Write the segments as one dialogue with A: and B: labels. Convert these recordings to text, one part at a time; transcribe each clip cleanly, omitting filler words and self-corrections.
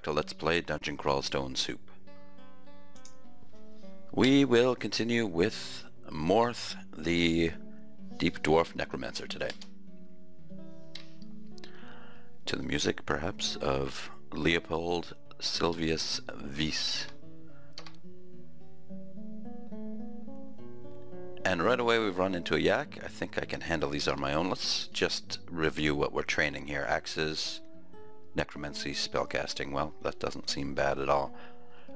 A: to Let's Play Dungeon Crawl Stone Soup. We will continue with Morth, the Deep Dwarf Necromancer today. To the music, perhaps, of Leopold Sylvius Wyss. And right away we've run into a yak. I think I can handle these on my own. Let's just review what we're training here. Axes, necromancy, spellcasting. Well, that doesn't seem bad at all.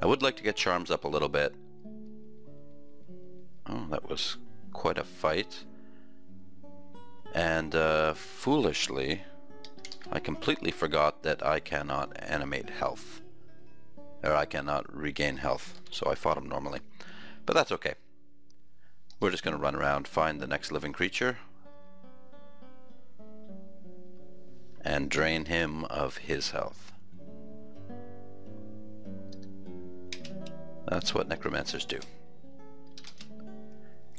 A: I would like to get charms up a little bit. Oh, that was quite a fight. And foolishly, I completely forgot that I cannot animate health. Or I cannot regain health, so I fought him normally. But that's okay. We're just going to run around, find the next living creature, and drain him of his health. That's what necromancers do.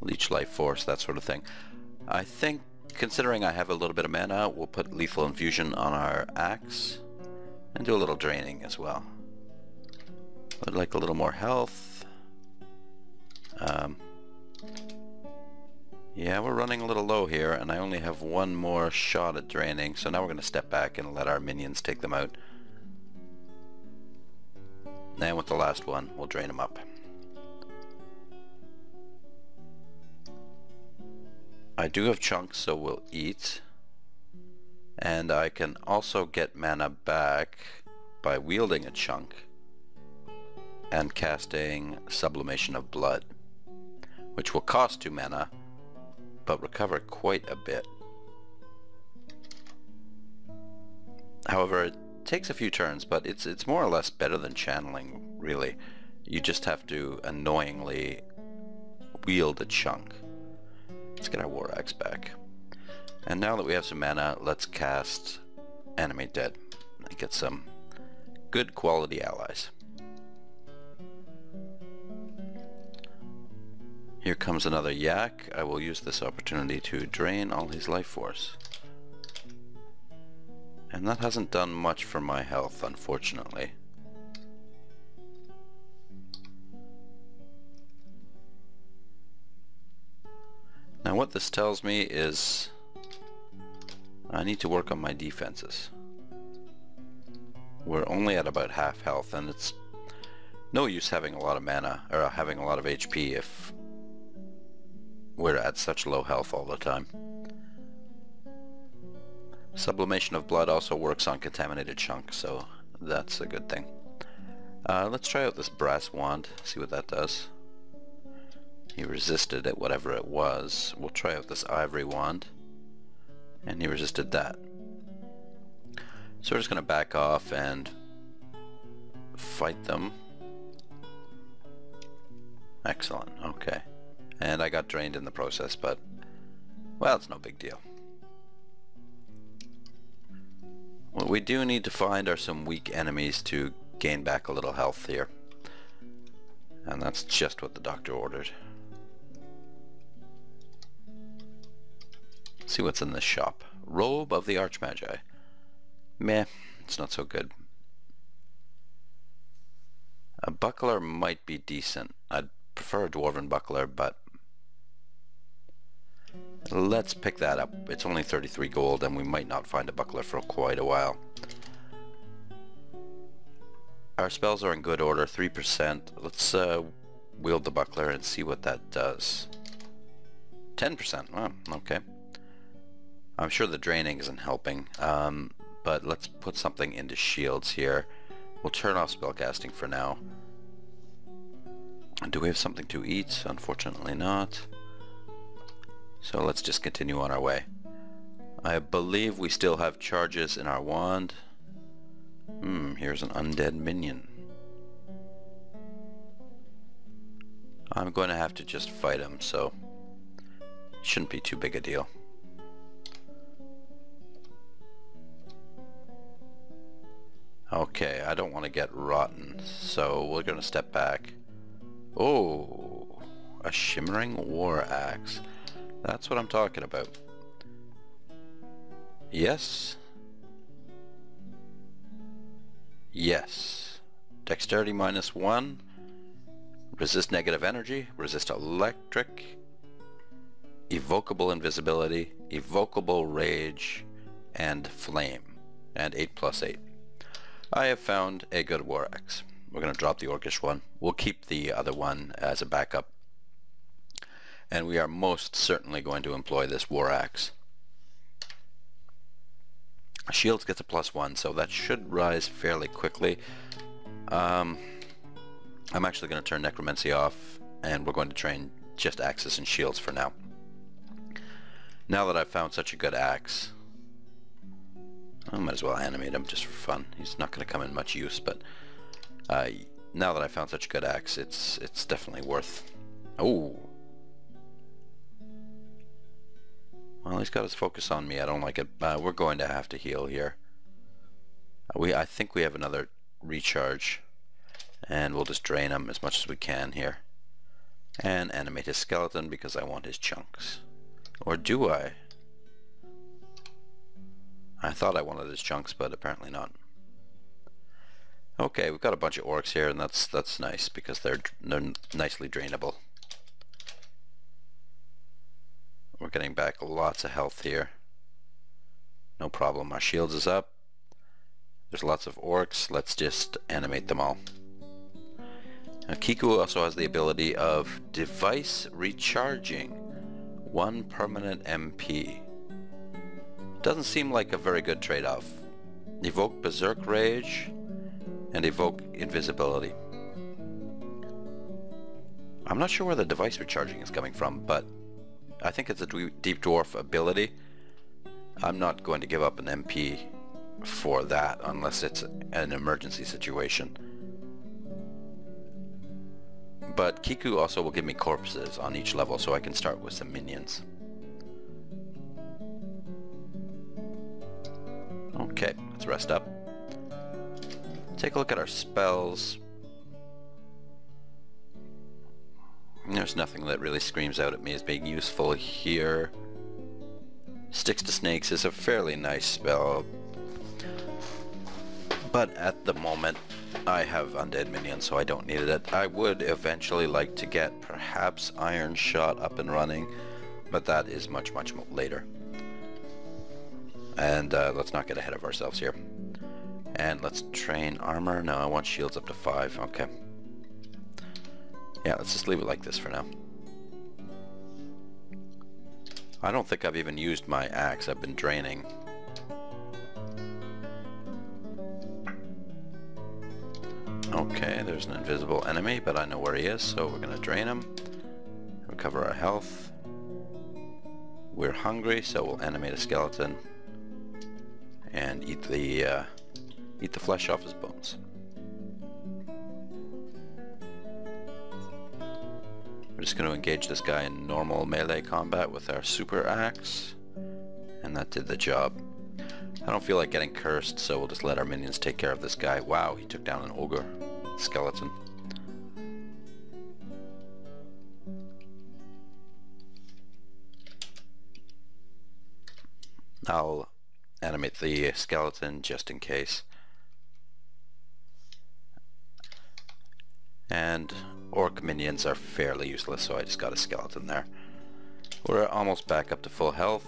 A: Leech life force, that sort of thing. I think, considering I have a little bit of mana, we'll put lethal infusion on our axe, and do a little draining as well. Would like a little more health. Yeah, we're running a little low here, and I only have one more shot at draining, so now we're going to step back and let our minions take them out. And with the last one, we'll drain them up. I do have chunks, so we'll eat. And I can also get mana back by wielding a chunk and casting Sublimation of Blood, which will cost 2 mana, but recover quite a bit. However, it takes a few turns, but it's more or less better than channeling, really. You just have to annoyingly wield a chunk. Let's get our War Axe back. And now that we have some mana, let's cast Animate Dead and get some good quality allies. Here comes another yak. I will use this opportunity to drain all his life force. And that hasn't done much for my health, unfortunately. Now what this tells me is I need to work on my defenses. We're only at about half health, and it's no use having a lot of mana, or having a lot of HP if we're at such low health all the time. Sublimation of Blood also works on contaminated chunks, so that's a good thing. Let's try out this brass wand, see what that does. He resisted it, whatever it was. We'll try out this ivory wand, and he resisted that. So we're just going to back off and fight them. Excellent, okay. And I got drained in the process, but, well, it's no big deal. What we do need to find are some weak enemies to gain back a little health here. And that's just what the doctor ordered. Let's see what's in this shop. Robe of the Archmagi. Meh, it's not so good. A buckler might be decent. I'd prefer a dwarven buckler, but let's pick that up. It's only 33 gold, and we might not find a buckler for quite a while. Our spells are in good order, 3%. Let's wield the buckler and see what that does. 10%, well, okay. I'm sure the draining isn't helping, but let's put something into shields here. We'll turn off spellcasting for now. Do we have something to eat? Unfortunately not. So let's just continue on our way. I believe we still have charges in our wand. Here's an undead minion. I'm going to have to just fight him, so shouldn't be too big a deal. Okay, I don't want to get rotten, so we're going to step back. Oh, a shimmering war axe. That's what I'm talking about. Yes. Yes. Dexterity -1. Resist negative energy. Resist electric. Evocable invisibility. Evocable rage. And flame. And 8+8. I have found a good war axe. We're going to drop the orcish one. We'll keep the other one as a backup. And we are most certainly going to employ this war axe. Shields gets a +1, so that should rise fairly quickly. I'm actually going to turn Necromancer off, and we're going to train just axes and shields for now. Now that I've found such a good axe, I might as well animate him just for fun. He's not going to come in much use, but now that I found such a good axe, it's definitely worth. Oh. Well, he's got his focus on me. I don't like it. We're going to have to heal here. I think we have another recharge, and we'll just drain him as much as we can here. And animate his skeleton because I want his chunks. Or do I? I thought I wanted his chunks, but apparently not. Okay, we've got a bunch of orcs here, and that's nice because they're nicely drainable. We're getting back lots of health here. No problem. Our shields is up. There's lots of orcs. Let's just animate them all. Now, Kiku also has the ability of device recharging. 1 permanent MP. Doesn't seem like a very good trade-off. Evoke Berserk Rage and evoke invisibility. I'm not sure where the device recharging is coming from, but I think it's a deep dwarf ability. I'm not going to give up an MP for that unless it's an emergency situation. But Kiku also will give me corpses on each level, so I can start with some minions. Okay, let's rest up. Take a look at our spells. There's nothing that really screams out at me as being useful here. Sticks to Snakes is a fairly nice spell, but at the moment I have undead minions, so I don't need it. I would eventually like to get perhaps Iron Shot up and running, but that is much later. And let's not get ahead of ourselves here. And let's train armor. No, I want shields up to 5. Okay. Yeah, let's just leave it like this for now. I don't think I've even used my axe. I've been draining. Okay, there's an invisible enemy, but I know where he is, so we're going to drain him. Recover our health. We're hungry, so we'll animate a skeleton and eat the flesh off his bones. We're just going to engage this guy in normal melee combat with our super axe, and that did the job. I don't feel like getting cursed, so we'll just let our minions take care of this guy. Wow, he took down an ogre skeleton. I'll animate the skeleton just in case. And orc minions are fairly useless, so I just got a skeleton there. We're almost back up to full health,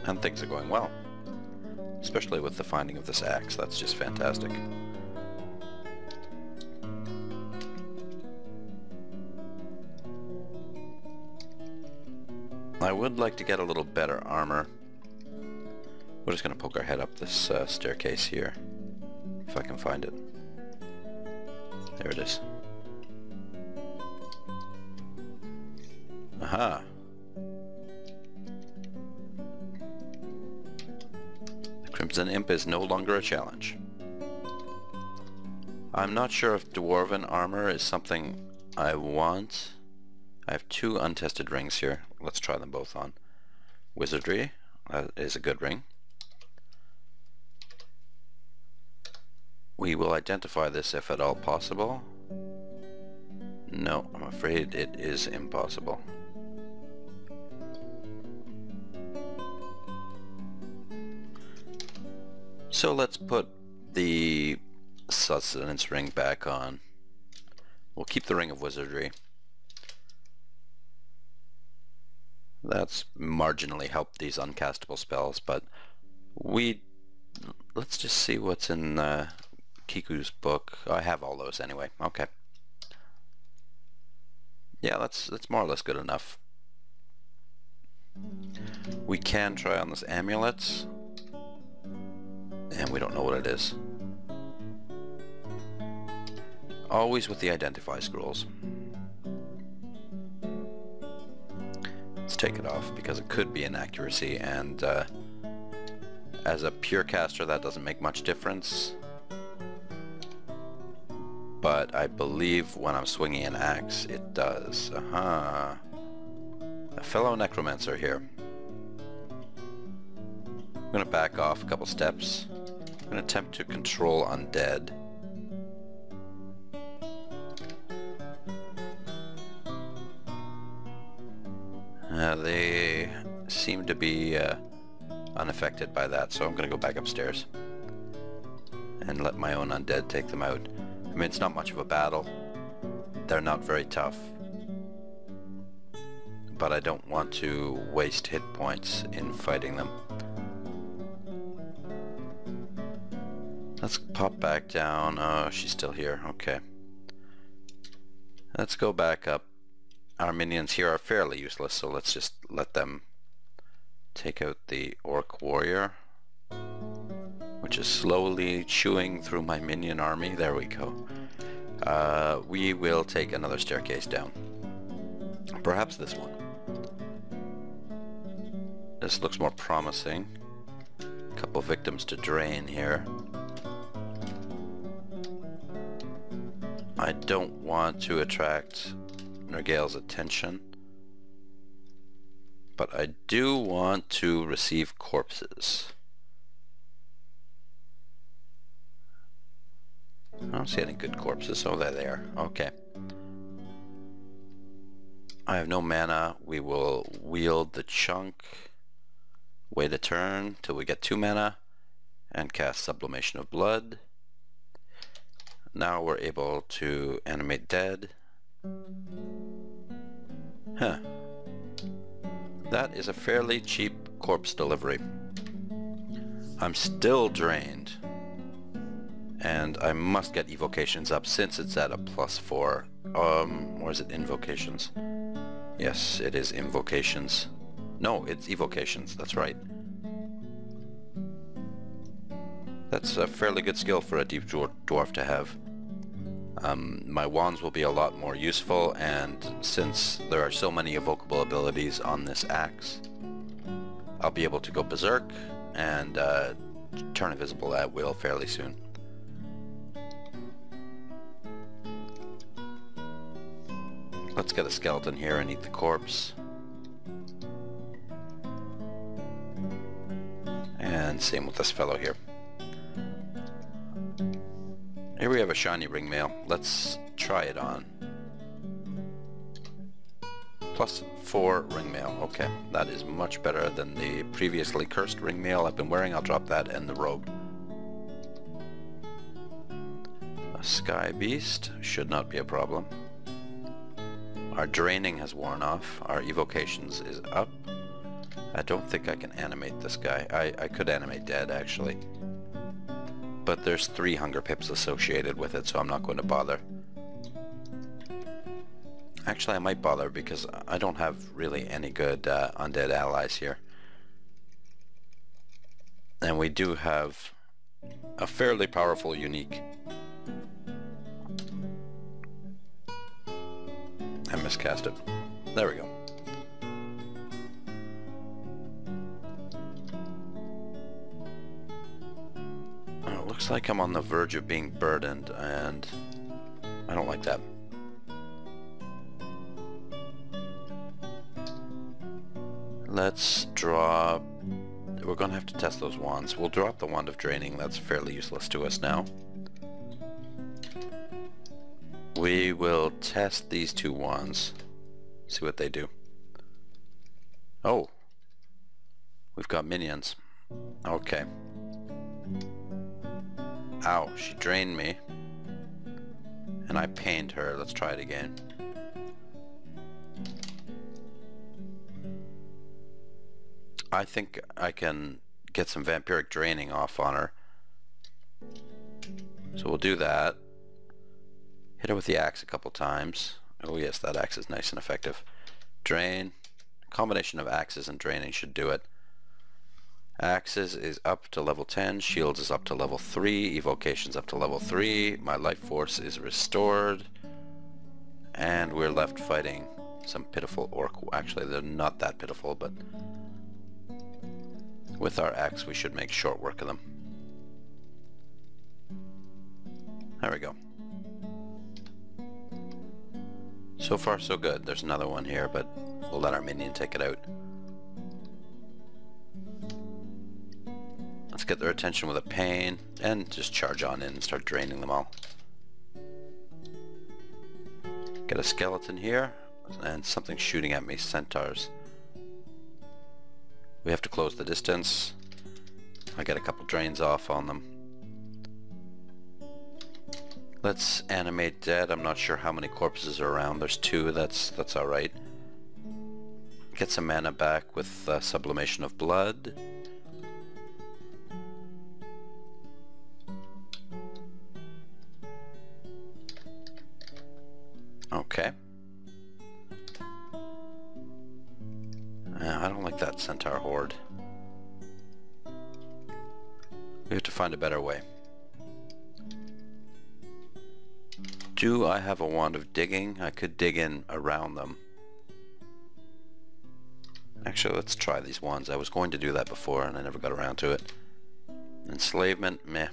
A: and things are going well. Especially with the finding of this axe, that's just fantastic. I would like to get a little better armor. We're just going to poke our head up this staircase here, if I can find it. There it is. Aha! The Crimson Imp is no longer a challenge. I'm not sure if Dwarven armor is something I want. I have 2 untested rings here. Let's try them both on. Wizardry, that is a good ring. We will identify this if at all possible. No, I'm afraid it is impossible. So let's put the Sustenance Ring back on. We'll keep the Ring of Wizardry. That's marginally helped these uncastable spells, but let's just see what's in Kiku's book. Oh, I have all those anyway. Okay. Yeah, that's more or less good enough. We can try on this amulet, and we don't know what it is. Always with the identify scrolls. Let's take it off because it could be inaccuracy, and as a pure caster that doesn't make much difference. But I believe when I'm swinging an axe it does. A fellow Necromancer here. I'm going to back off a couple steps. I'm going to attempt to control undead. They seem to be unaffected by that, so I'm going to go back upstairs and let my own undead take them out. I mean, it's not much of a battle. They're not very tough. But I don't want to waste hit points in fighting them. Let's pop back down. Oh, she's still here. Okay. Let's go back up. Our minions here are fairly useless, so let's just let them take out the Orc Warrior, which is slowly chewing through my minion army. There we go. We will take another staircase down. Perhaps this one. This looks more promising. A couple victims to drain here. I don't want to attract Nergale's attention, but I do want to receive corpses. I don't see any good corpses. Oh, there they are. Okay. I have no mana. We will wield the chunk, wait a turn till we get 2 mana, and cast Sublimation of Blood. Now we're able to animate dead. Huh. That is a fairly cheap corpse delivery. I'm still drained, and I must get evocations up since it's at a +4. Or is it invocations? Yes, it is invocations. No, it's evocations, that's right. That's a fairly good skill for a deep dwarf to have. My wands will be a lot more useful, and since there are so many evocable abilities on this axe, I'll be able to go berserk and turn invisible at will fairly soon. Let's get a skeleton here and eat the corpse. And same with this fellow here. Here we have a shiny ringmail. Let's try it on. +4 ringmail. Okay, that is much better than the previously cursed ringmail I've been wearing. I'll drop that and the robe. A sky beast should not be a problem. Our draining has worn off. Our evocations is up. I don't think I can animate this guy. I could animate dead actually, but there's 3 hunger pips associated with it, so I'm not going to bother. Actually, I might bother because I don't have really any good undead allies here. And we do have a fairly powerful unique. I miscast it. There we go. Oh, it looks like I'm on the verge of being burdened, and I don't like that. Let's draw... We're going to have to test those wands. We'll drop the Wand of Draining. That's fairly useless to us now. We will test these 2 wands. See what they do. Oh! We've got minions. Okay. Ow, she drained me. And I pained her. Let's try it again. I think I can get some vampiric draining off on her. So we'll do that. Hit her with the axe a couple times. Oh yes, that axe is nice and effective. Drain. Combination of axes and draining should do it. Axes is up to level 10. Shields is up to level 3. Evocation's up to level 3. My life force is restored. And we're left fighting some pitiful orc. Actually, they're not that pitiful, but with our axe we should make short work of them. There we go. So far so good. There's another one here, but we'll let our minion take it out. Let's get their attention with a pain and just charge on in and start draining them all. Get a skeleton here and something shooting at me. Centaurs. We have to close the distance. I get a couple drains off on them. Let's animate dead. I'm not sure how many corpses are around. There's 2. That's alright. Get some mana back with sublimation of blood. Okay. I don't like that centaur horde. We have to find a better way. Do I have a wand of digging? I could dig in around them. Actually, let's try these wands. I was going to do that before and I never got around to it. Enslavement, meh.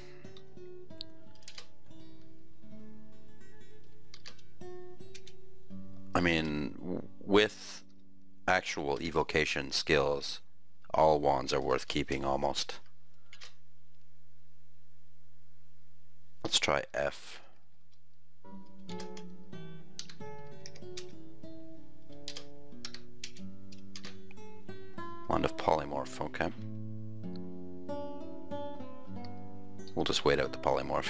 A: I mean, with actual evocation skills, all wands are worth keeping almost. Let's try F. Wand of polymorph, okay. We'll just wait out the polymorph.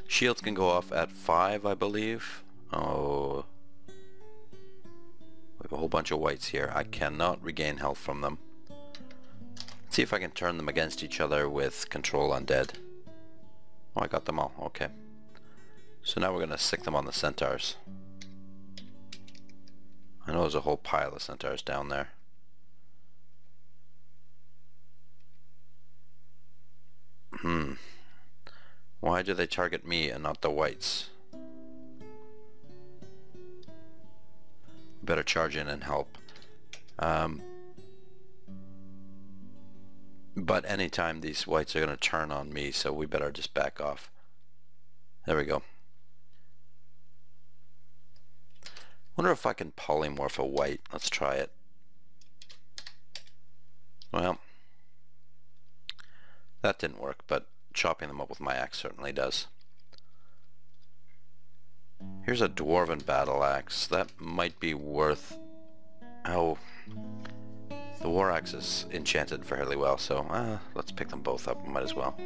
A: Shields can go off at 5, I believe. Oh. We have a whole bunch of whites here. I cannot regain health from them. Let's see if I can turn them against each other with control undead. Oh, I got them all. Okay. So now we're going to sick them on the centaurs. I know there's a whole pile of centaurs down there. Why do they target me and not the whites? Better charge in and help. But anytime these whites are going to turn on me, so we better just back off. There we go. Wonder if I can polymorph a white. Let's try it. Well, that didn't work, but chopping them up with my axe certainly does. Here's a dwarven battle axe. That might be worth... Oh, the war axe is enchanted fairly well, so let's pick them both up. Might as well.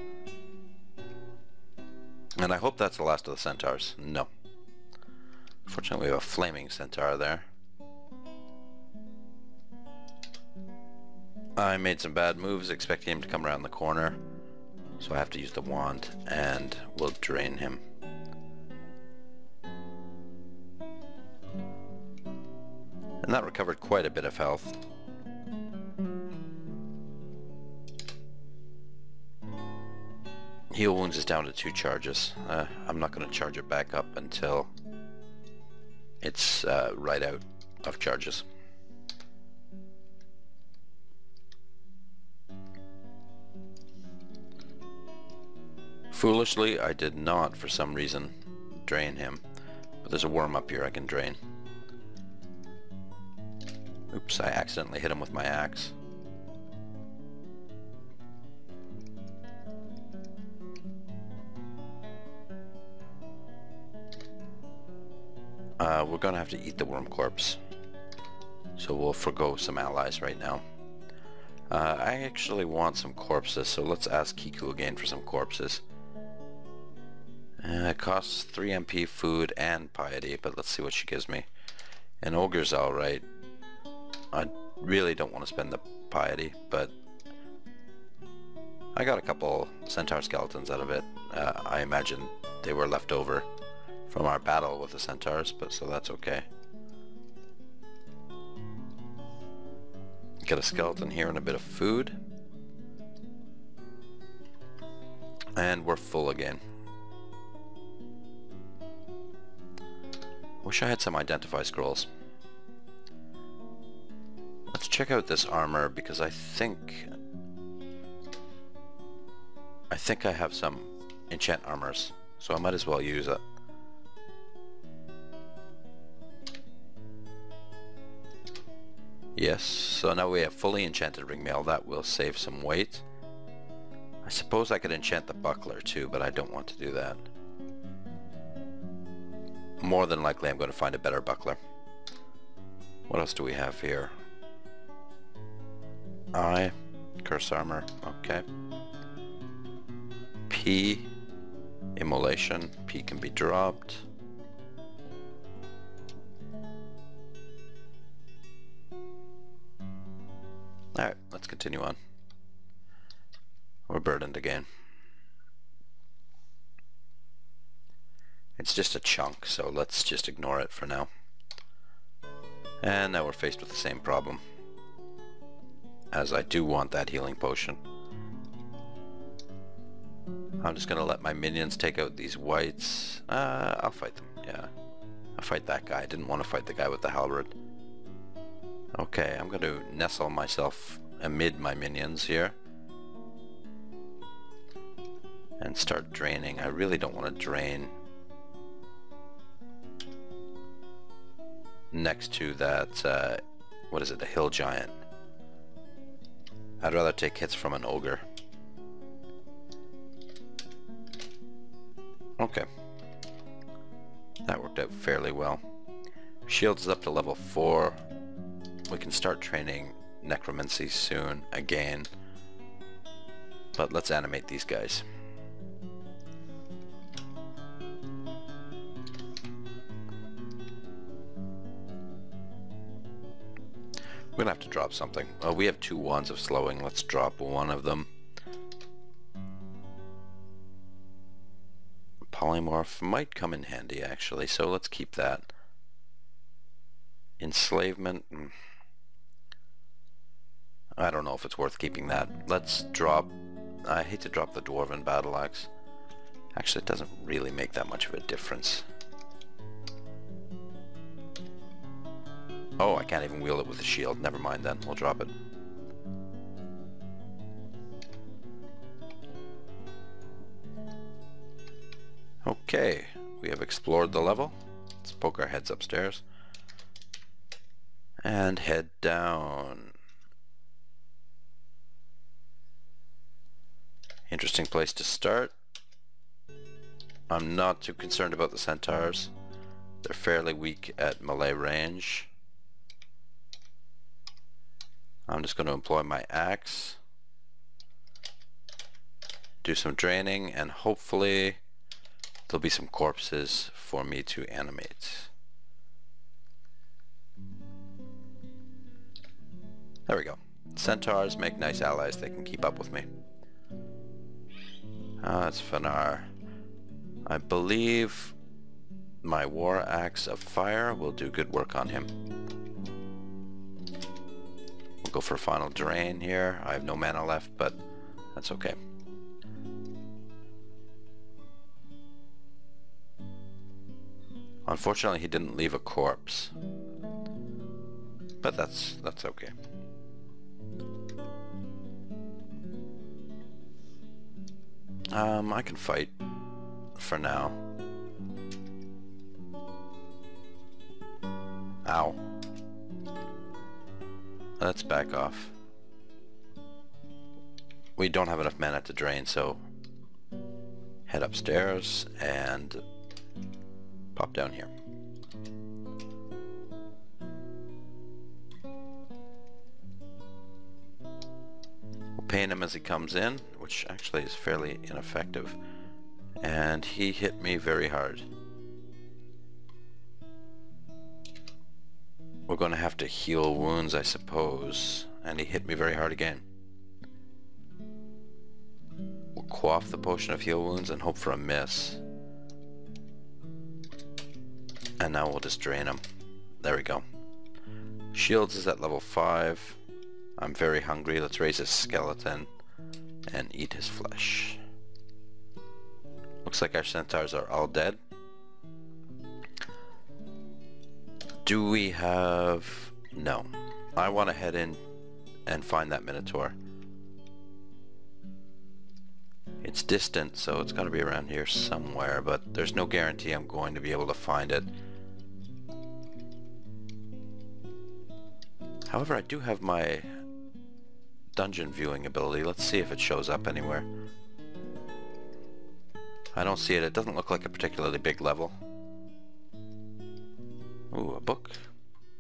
A: And I hope that's the last of the centaurs. No. Fortunately, we have a flaming centaur there. I made some bad moves expecting him to come around the corner, so I have to use the wand and we'll drain him. And that recovered quite a bit of health. Heal wounds is down to 2 charges. I'm not going to charge it back up until it's right out of charges. Foolishly, I did not, for some reason, drain him. But there's a worm up here I can drain. Oops, I accidentally hit him with my axe. We're gonna have to eat the worm corpse. So we'll forgo some allies right now. I actually want some corpses, so let's ask Kiku again for some corpses. It costs 3 MP, food, and piety, but let's see what she gives me. An ogre's alright. I really don't want to spend the piety, but I got a couple centaur skeletons out of it. I imagine they were left over from our battle with the centaurs, but so that's okay. Get a skeleton here and a bit of food. And we're full again. Wish I had some identify scrolls. Let's check out this armor because I think I have some enchant armors, so I might as well use it. Yes, so now we have fully enchanted ringmail. That will save some weight. I suppose I could enchant the buckler too, but I don't want to do that. More than likely I'm going to find a better buckler. What else do we have here? I, curse armor, okay. P, immolation, P can be dropped. Alright, let's continue on. We're burdened again. It's just a chunk, so let's just ignore it for now. And now we're faced with the same problem. As I do want that healing potion. I'm just gonna let my minions take out these whites. I'll fight them, yeah. I'll fight that guy. I didn't want to fight the guy with the halberd. Okay, I'm going to nestle myself amid my minions here. And start draining. I really don't want to drain next to that, what is it, the hill giant. I'd rather take hits from an ogre. Okay. That worked out fairly well. Shields is up to level 4. We can start training Necromancy soon again. But let's animate these guys. We're gonna have to drop something. We have 2 wands of slowing. Let's drop one of them. Polymorph might come in handy actually, so let's keep that. Enslavement. I don't know if it's worth keeping that. Let's drop... I hate to drop the Dwarven Battle Axe. Actually, it doesn't really make that much of a difference. Oh, I can't even wield it with a shield. Never mind then. We'll drop it. Okay. We have explored the level. Let's poke our heads upstairs. And head down. Interesting place to start. I'm not too concerned about the centaurs. They're fairly weak at melee range. I'm just going to employ my axe. Do some draining and hopefully there'll be some corpses for me to animate. There we go. Centaurs make nice allies. They can keep up with me. That's Fanar. I believe my War Axe of Fire will do good work on him. We'll go for a final drain here. I have no mana left, but that's okay. Unfortunately, he didn't leave a corpse. But that's okay. I can fight for now. Ow. Let's back off. We don't have enough mana to drain, so head upstairs and pop down here. pain him as he comes in, which actually is fairly ineffective. And he hit me very hard. We're going to have to heal wounds, I suppose. And he hit me very hard again. We'll quaff the potion of heal wounds and hope for a miss. And now we'll just drain him. There we go. Shields is at level 5. I'm very hungry. Let's raise his skeleton and eat his flesh. Looks like our centaurs are all dead. Do we have... No. I want to head in and find that Minotaur. It's distant, so it's got to be around here somewhere, but there's no guarantee I'm going to be able to find it. However, I do have my dungeon viewing ability. Let's see if it shows up anywhere. I don't see it. It doesn't look like a particularly big level. Ooh, a book.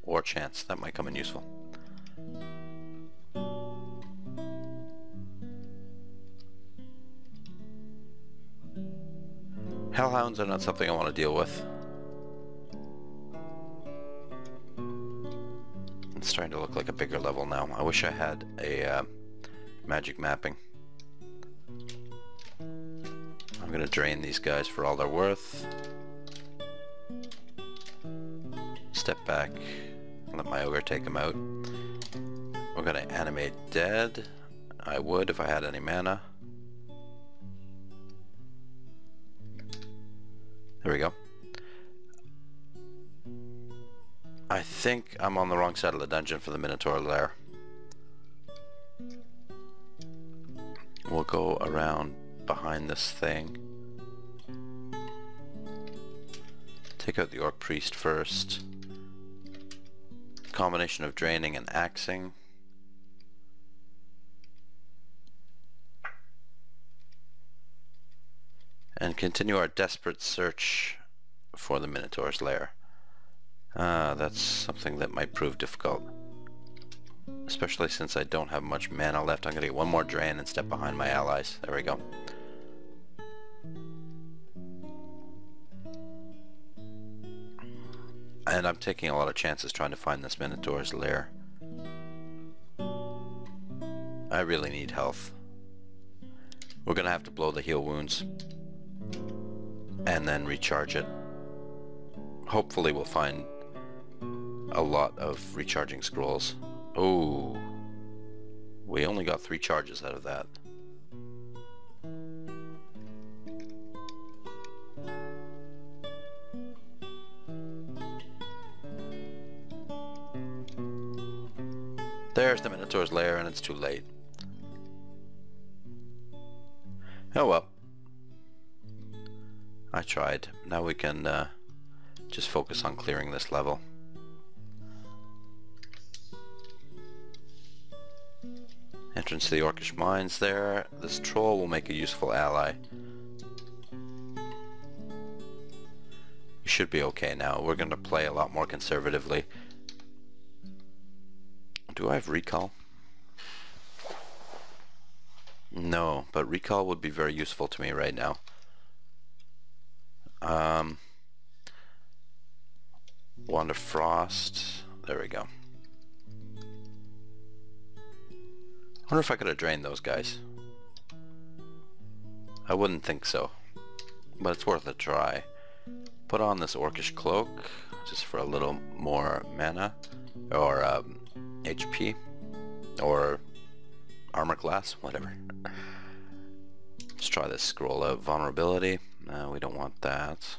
A: Or chance. That might come in useful. Hellhounds are not something I want to deal with. It's starting to look like a bigger level now. I wish I had a magic mapping. I'm gonna drain these guys for all they're worth. Step back, let my ogre take them out. We're gonna animate dead. I would if I had any mana. There we go. I think I'm on the wrong side of the dungeon for the Minotaur Lair. We'll go around behind this thing. Take out the Orc Priest first. Combination of draining and axing. And continue our desperate search for the Minotaur's lair. That's something that might prove difficult. Especially since I don't have much mana left. I'm gonna get one more drain and step behind my allies. There we go. And I'm taking a lot of chances trying to find this Minotaur's lair. I really need health. We're gonna have to blow the heal wounds and then recharge it. Hopefully we'll find a lot of recharging scrolls. Oh, we only got 3 charges out of that. There's the Minotaur's lair, and it's too late. Oh well. I tried. Now we can just focus on clearing this level. Entrance to the Orcish mines there. This troll will make a useful ally. We should be okay now. We're going to play a lot more conservatively. Do I have recall? No, but recall would be very useful to me right now. Wand of Frost. There we go. I wonder if I could have drained those guys. I wouldn't think so, but it's worth a try. Put on this Orcish cloak just for a little more mana, or HP, or armor class, whatever. Let's try this scroll out. Vulnerability. No, we don't want that.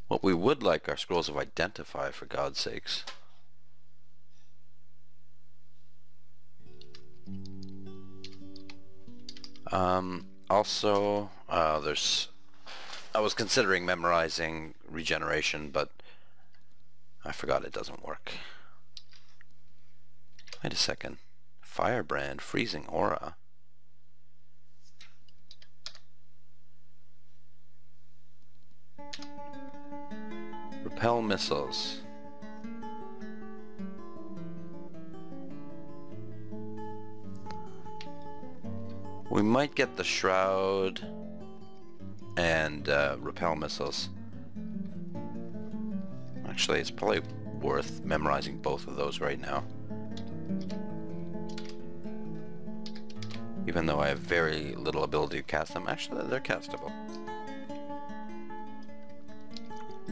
A: What we would like are scrolls of Identify, for God's sakes. Also, I was considering memorizing regeneration, but I forgot it doesn't work. Wait a second. Firebrand, freezing aura. Repel missiles. We might get the Shroud and repel missiles. Actually, it's probably worth memorizing both of those right now. Even though I have very little ability to cast them. Actually, they're castable.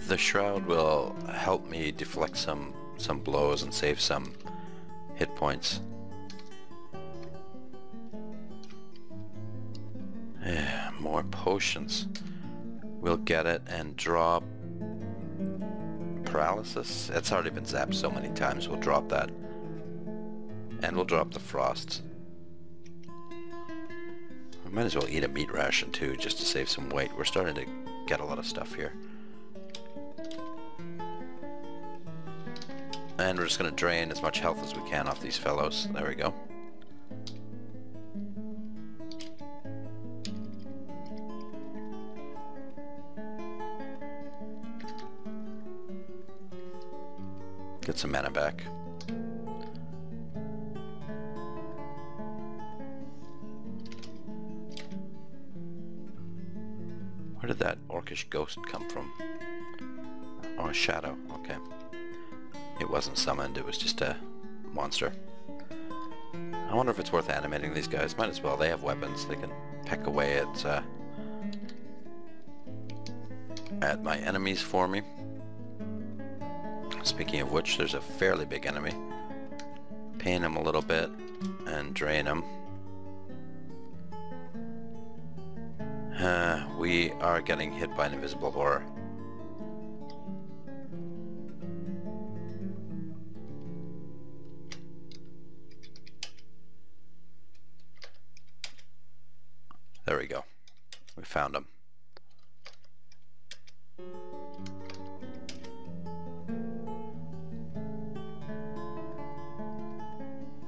A: The Shroud will help me deflect some blows and save some hit points. More potions. We'll get it and drop paralysis. It's already been zapped so many times. We'll drop that. And we'll drop the frost. We might as well eat a meat ration too, just to save some weight. We're starting to get a lot of stuff here. And we're just going to drain as much health as we can off these fellows. There we go. Get some mana back. Where did that orcish ghost come from? Oh, a shadow. Okay. It wasn't summoned, it was just a monster. I wonder if it's worth animating these guys. Might as well. They have weapons. They can peck away at my enemies for me. Speaking of which, there's a fairly big enemy. Pain him a little bit and drain him. We are getting hit by an invisible horror. There we go. We found him.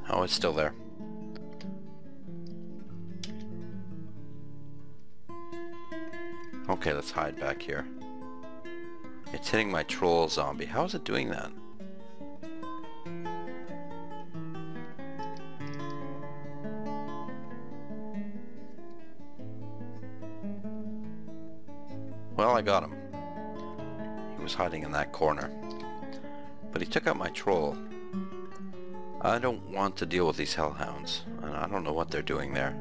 A: Oh, it's still there. Okay, let's hide back here. It's hitting my troll zombie. How is it doing that? Well, I got him. He was hiding in that corner. But he took out my troll. I don't want to deal with these hellhounds. I don't know what they're doing there.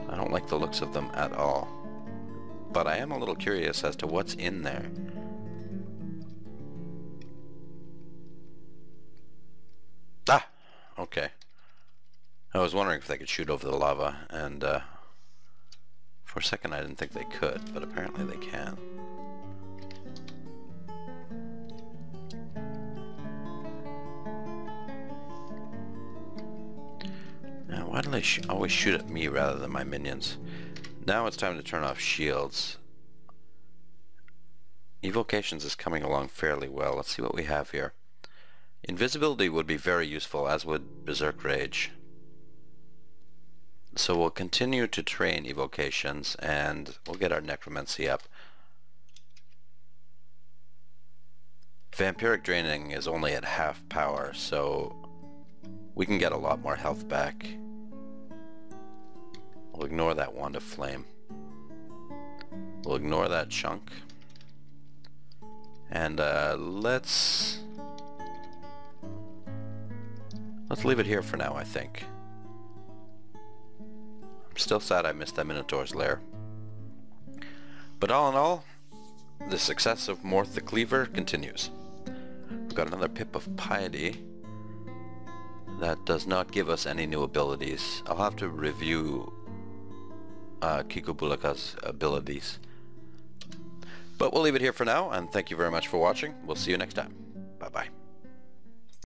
A: I don't like the looks of them at all. But I am a little curious as to what's in there. Ah! Okay. I was wondering if they could shoot over the lava, and for a second I didn't think they could, but apparently they can. Now, why do they always shoot at me rather than my minions? Now it's time to turn off shields. Evocations is coming along fairly well. Let's see what we have here. Invisibility would be very useful, as would Berserk Rage. So we'll continue to train evocations, and we'll get our Necromancy up. Vampiric Draining is only at half power, so we can get a lot more health back. We'll ignore that Wand of Flame. We'll ignore that chunk. And let's leave it here for now, I think. I'm still sad I missed that Minotaur's lair. But all in all, the success of Morth the Cleaver continues. We've got another Pip of Piety. That does not give us any new abilities. I'll have to review Kikobulaka's abilities. But we'll leave it here for now, and thank you very much for watching. We'll see you next time.